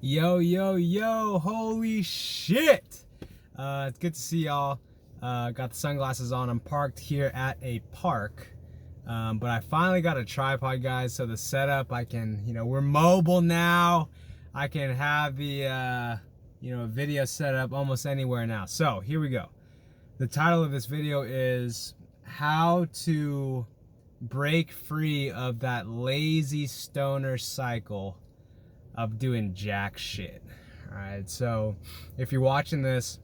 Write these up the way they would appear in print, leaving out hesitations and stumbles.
Yo, yo, yo, holy shit! It's good to see y'all. Got the sunglasses on. I'm parked here at a park. But I finally got a tripod, guys, so the setup, I can, we're mobile now. I can have the, video set up almost anywhere now. So, here we go. The title of this video is How to Break Free of That Lazy Stoner Cycle of doing jack shit. All right, so if you're watching this,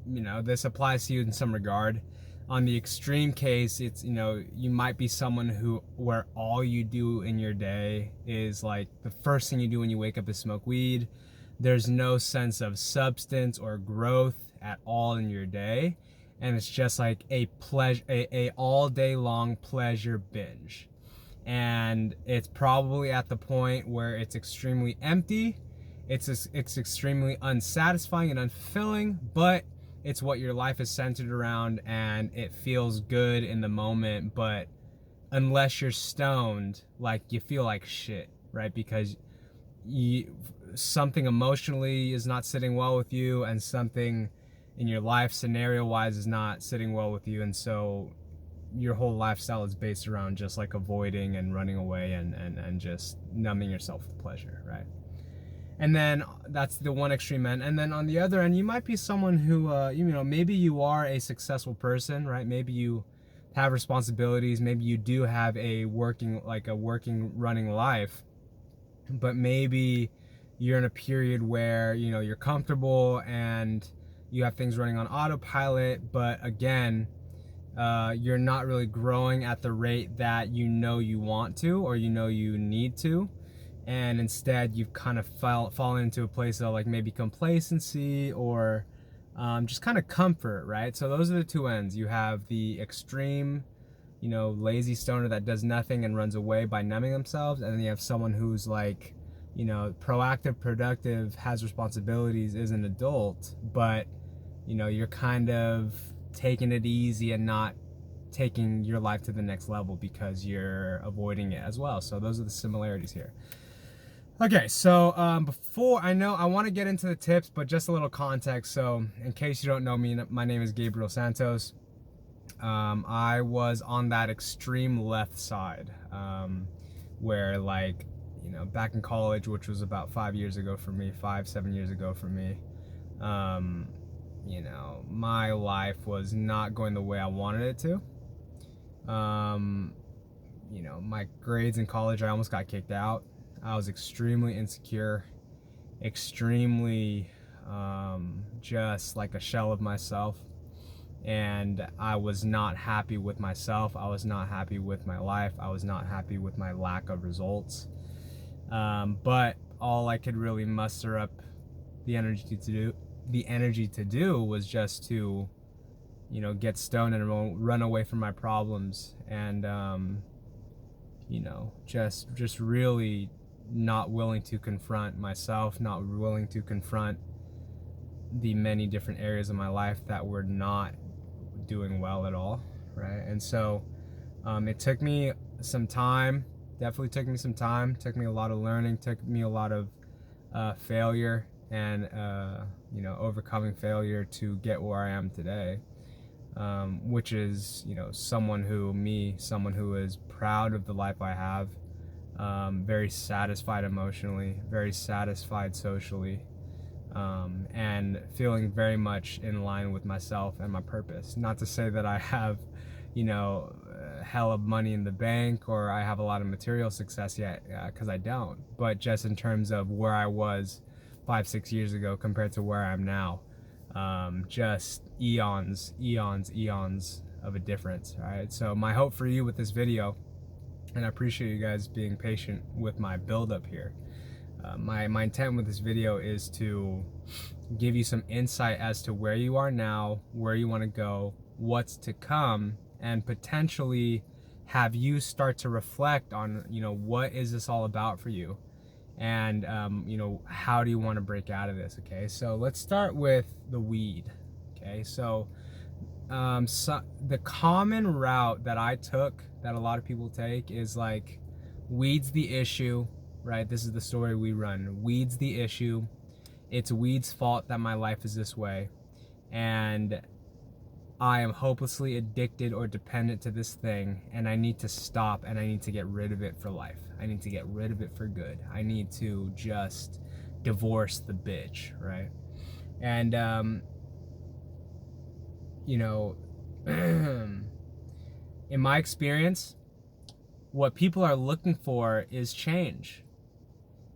this applies to you in some regard. On the extreme case, it's, you might be someone where all you do in your day is like the first thing you do when you wake up is smoke weed. There's no sense of substance or growth at all in your day, and it's just like a pleasure, a all day long pleasure binge. And it's probably at the point where it's extremely empty, it's extremely unsatisfying and unfulfilling, but it's what your life is centered around, and it feels good in the moment. But unless you're stoned, like, you feel like shit, right? Because something emotionally is not sitting well with you, and something in your life scenario wise is not sitting well with you, and so your whole lifestyle is based around just like avoiding and running away and just numbing yourself with pleasure, right? And then that's the one extreme end. And then on the other end, you might be someone who, maybe you are a successful person, right? Maybe you have responsibilities. Maybe you do have a working, running life. But maybe you're in a period where, you're comfortable and you have things running on autopilot. But again, you're not really growing at the rate that you want to, or you need to, and instead you've kind of fallen into a place of like maybe complacency or just kind of comfort, right? So those are the two ends. You have the extreme, lazy stoner that does nothing and runs away by numbing themselves, and then you have someone who's like, proactive, productive, has responsibilities, is an adult, but you're kind of taking it easy and not taking your life to the next level because you're avoiding it as well. So those are the similarities here. Okay, so before I want to get into the tips, but just a little context. So in case you don't know me, my name is Gabriel Santos. I was on that extreme left side, where, like, back in college, which was about 7 years ago for me, my life was not going the way I wanted it to. My grades in college, I almost got kicked out. I was extremely insecure, extremely just like a shell of myself. And I was not happy with myself. I was not happy with my life. I was not happy with my lack of results. But all I could really muster up the energy to do was just to, get stoned and run away from my problems, and just really not willing to confront myself, not willing to confront the many different areas of my life that were not doing well at all, right? And so it took me some time, took me a lot of learning, took me a lot of failure, and overcoming failure to get where I am today, which is, someone who is proud of the life I have, very satisfied emotionally, very satisfied socially, and feeling very much in line with myself and my purpose. Not to say that I have, hell of money in the bank, or I have a lot of material success yet, because I don't. But just in terms of where I was 5-6 years ago compared to where I am now, just eons of a difference. All right, so my hope for you with this video, and I appreciate you guys being patient with my build up here. My intent with this video is to give you some insight as to where you are now, where you want to go, what's to come, and potentially have you start to reflect on, what is this all about for you, and how do you want to break out of this? Okay, so let's start with the weed. Okay, so the common route that I took, that a lot of people take, is like, weed's the issue, right? This is the story we run. Weed's the issue. It's weed's fault that my life is this way. And I am hopelessly addicted or dependent to this thing, and I need to stop, and I need to get rid of it for life. I need to get rid of it for good. I need to just divorce the bitch, right? And, you know, in my experience, what people are looking for is change.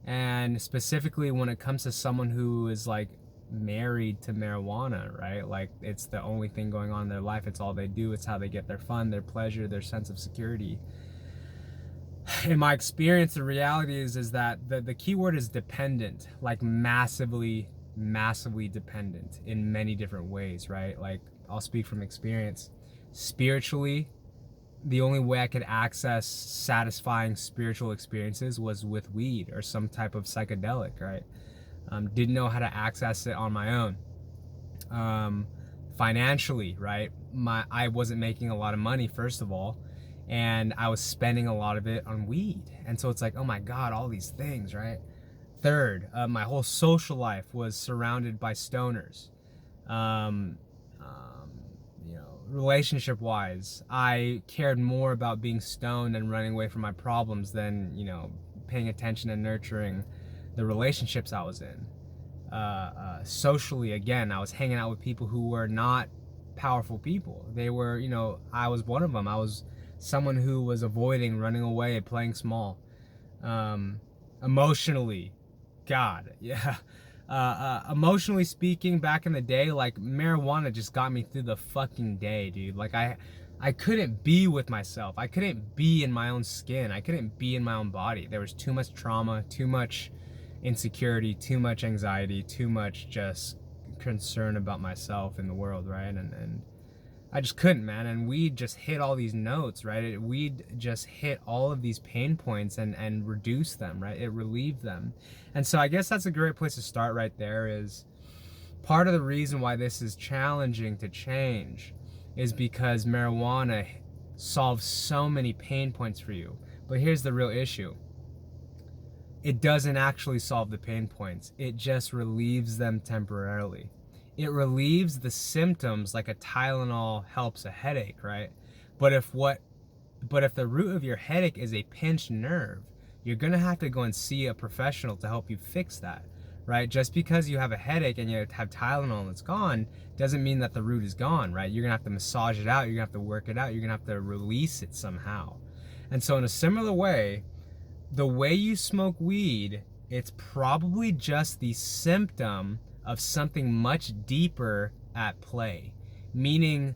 And specifically when it comes to someone who is like married to marijuana, right? Like it's the only thing going on in their life. It's all they do. It's how they get their fun, their pleasure, their sense of security. In my experience, the reality is that the key word is dependent, like massively dependent in many different ways, right? Like I'll speak from experience. Spiritually, the only way I could access satisfying spiritual experiences was with weed or some type of psychedelic, right? Didn't know how to access it on my own. Financially, right? I wasn't making a lot of money, first of all, and I was spending a lot of it on weed. And so it's like, oh my God, all these things, right? Third, my whole social life was surrounded by stoners. You know, relationship-wise, I cared more about being stoned and running away from my problems than, you know, paying attention and nurturing the relationships I was in. Socially, again, I was hanging out with people who were not powerful people. They were, you know, I was one of them. I was someone who was avoiding running away and playing small. Emotionally, God, yeah. Emotionally speaking, back in the day, like marijuana just got me through the fucking day, dude. Like I couldn't be with myself. I couldn't be in my own skin. I couldn't be in my own body. There was too much trauma, too much insecurity, too much anxiety, too much just concern about myself and the world, right? And I just couldn't, man. And weed just hit all these notes, right? Weed just hit all of these pain points and reduced them, right? It relieved them. And so I guess that's a great place to start right there. Is part of the reason why this is challenging to change is because marijuana solves so many pain points for you. But here's the real issue. It doesn't actually solve the pain points. It just relieves them temporarily. It relieves the symptoms like a Tylenol helps a headache, right? But if the root of your headache is a pinched nerve, you're gonna have to go and see a professional to help you fix that, right? Just because you have a headache and you have Tylenol and it's gone, doesn't mean that the root is gone, right? You're gonna have to massage it out, you're gonna have to work it out, you're gonna have to release it somehow. And so in a similar way, the way you smoke weed, it's probably just the symptom of something much deeper at play. Meaning,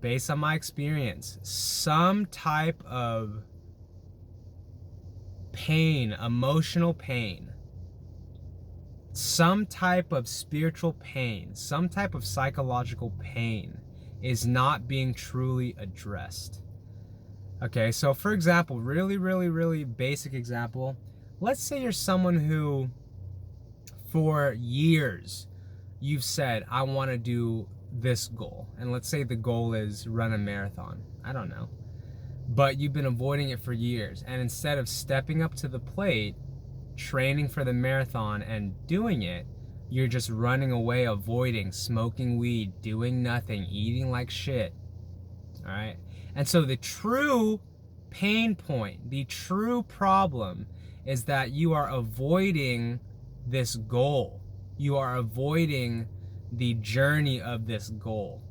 based on my experience, some type of pain, emotional pain, some type of spiritual pain, some type of psychological pain is not being truly addressed. Okay, so for example, really basic example, let's say you're someone who for years you've said, I want to do this goal, and let's say the goal is run a marathon, I don't know, but you've been avoiding it for years, and instead of stepping up to the plate, training for the marathon and doing it, you're just running away, avoiding, smoking weed, doing nothing, eating like shit. All right. And so the true pain point, the true problem is that you are avoiding this goal. You are avoiding the journey of this goal.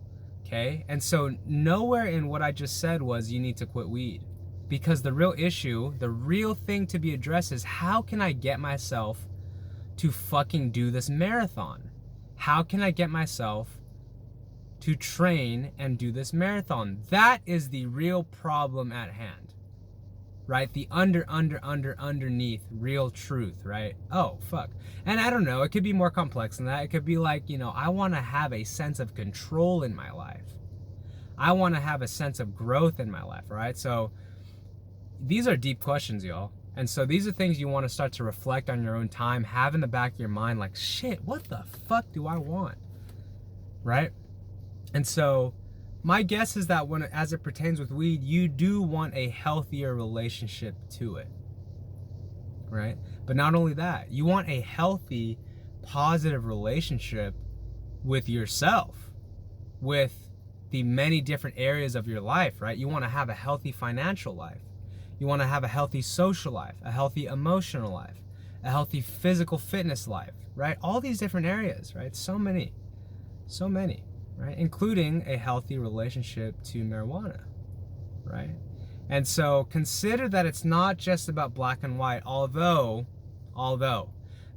Okay? And so nowhere in what I just said was you need to quit weed. Because the real issue, the real thing to be addressed is, how can I get myself to fucking do this marathon? How can I get myself to train and do this marathon? That is the real problem at hand, right? The underneath real truth, right? Oh, fuck. And I don't know, it could be more complex than that. It could be like, you know, I want to have a sense of control in my life. I want to have a sense of growth in my life, right? So these are deep questions, y'all. And so these are things you want to start to reflect on your own time, have in the back of your mind, like, shit, what the fuck do I want? Right? And so my guess is that as it pertains with weed, you do want a healthier relationship to it. right? But not only that, you want a healthy, positive relationship with yourself, with the many different areas of your life, right? You want to have a healthy financial life. You want to have a healthy social life, a healthy emotional life, a healthy physical fitness life, right? All these different areas, right? So many, right? Including a healthy relationship to marijuana, right? And so consider that it's not just about black and white, although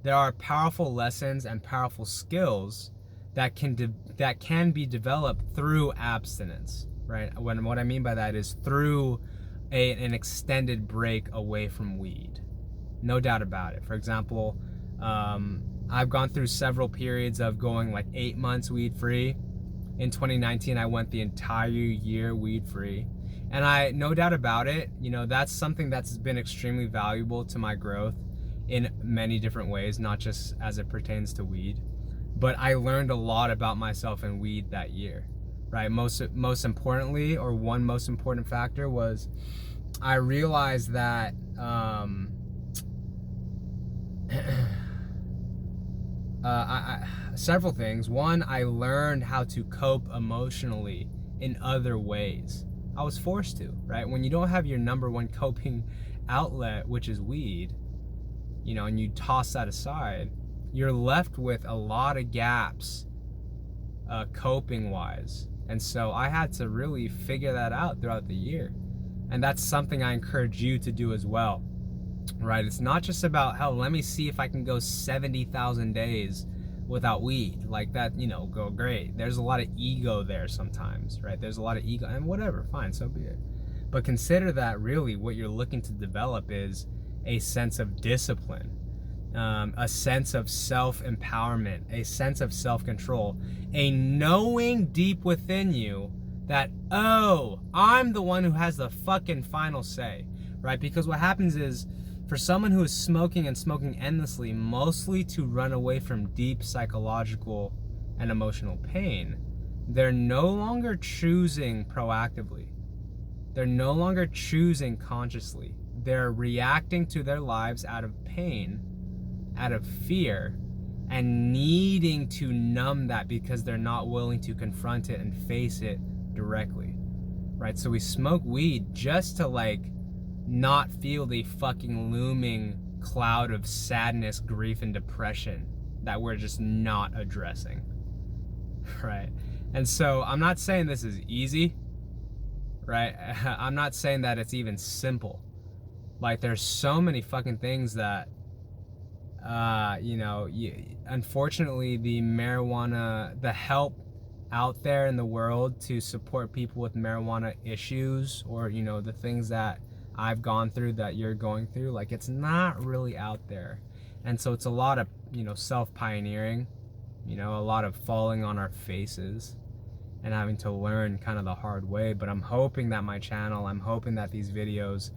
there are powerful lessons and powerful skills that can be developed through abstinence, right? What I mean by that is through an extended break away from weed. No doubt about it. For example, I've gone through several periods of going like 8 months weed free. In 2019, I went the entire year weed free. And no doubt about it, you know, that's something that's been extremely valuable to my growth in many different ways, not just as it pertains to weed. But I learned a lot about myself in weed that year, right? Most importantly, or one most important factor was I realized that several things. One, I learned how to cope emotionally in other ways. I was forced to, right? When you don't have your number one coping outlet, which is weed, you know, and you toss that aside, you're left with a lot of gaps coping wise. And so I had to really figure that out throughout the year. And that's something I encourage you to do as well, right? It's not just about, hell, let me see if I can go 70,000 days without weed. Like that, you know, go great. There's a lot of ego there sometimes, right? There's a lot of ego, and whatever, fine, so be it. But consider that really what you're looking to develop is a sense of discipline, a sense of self-empowerment, a sense of self-control, a knowing deep within you that, oh, I'm the one who has the fucking final say, right? Because what happens is, for someone who is smoking and smoking endlessly, mostly to run away from deep psychological and emotional pain, they're no longer choosing proactively. They're no longer choosing consciously. They're reacting to their lives out of pain, out of fear, and needing to numb that because they're not willing to confront it and face it directly, right? So we smoke weed just to like not feel the fucking looming cloud of sadness, grief, and depression that we're just not addressing, right? And so I'm not saying this is easy, right? I'm not saying that it's even simple. Like, there's so many fucking things that, you know, unfortunately, the marijuana, the help out there in the world to support people with marijuana issues, or, you know, the things that I've gone through that you're going through, like, it's not really out there. And so it's a lot of, you know, self-pioneering, you know, a lot of falling on our faces and having to learn kind of the hard way. But I'm hoping that my channel, I'm hoping that these videos,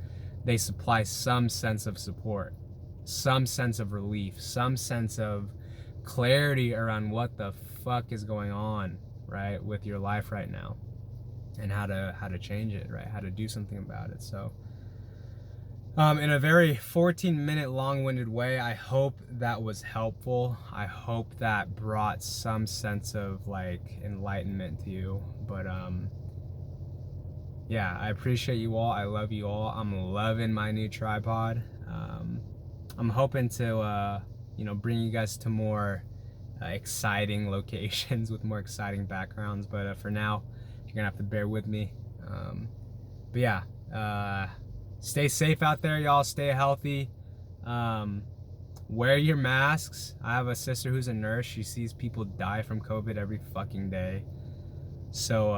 they supply some sense of support, some sense of relief, some sense of clarity around what the fuck is going on, right, with your life right now, and how to change it, right, how to do something about it. So in a very 14-minute long-winded way, I hope that was helpful. I hope that brought some sense of like enlightenment to you. But yeah, I appreciate you all. I love you all. I'm loving my new tripod. I'm hoping to you know, bring you guys to more exciting locations with more exciting backgrounds. But for now, you're gonna have to bear with me. But yeah. Stay safe out there, y'all. Stay healthy. Wear your masks. I have a sister who's a nurse. She sees people die from COVID every fucking day. So,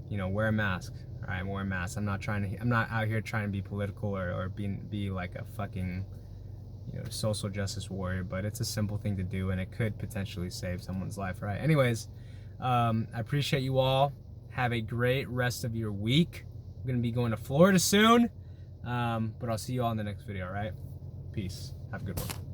you know, wear a mask. All right, wear a mask. I'm not out here trying to be political or be like a fucking, you know, social justice warrior. But it's a simple thing to do, and it could potentially save someone's life, right? Anyways, I appreciate you all. Have a great rest of your week. I'm gonna be going to Florida soon. But I'll see you all in the next video, all right? Peace. Have a good one.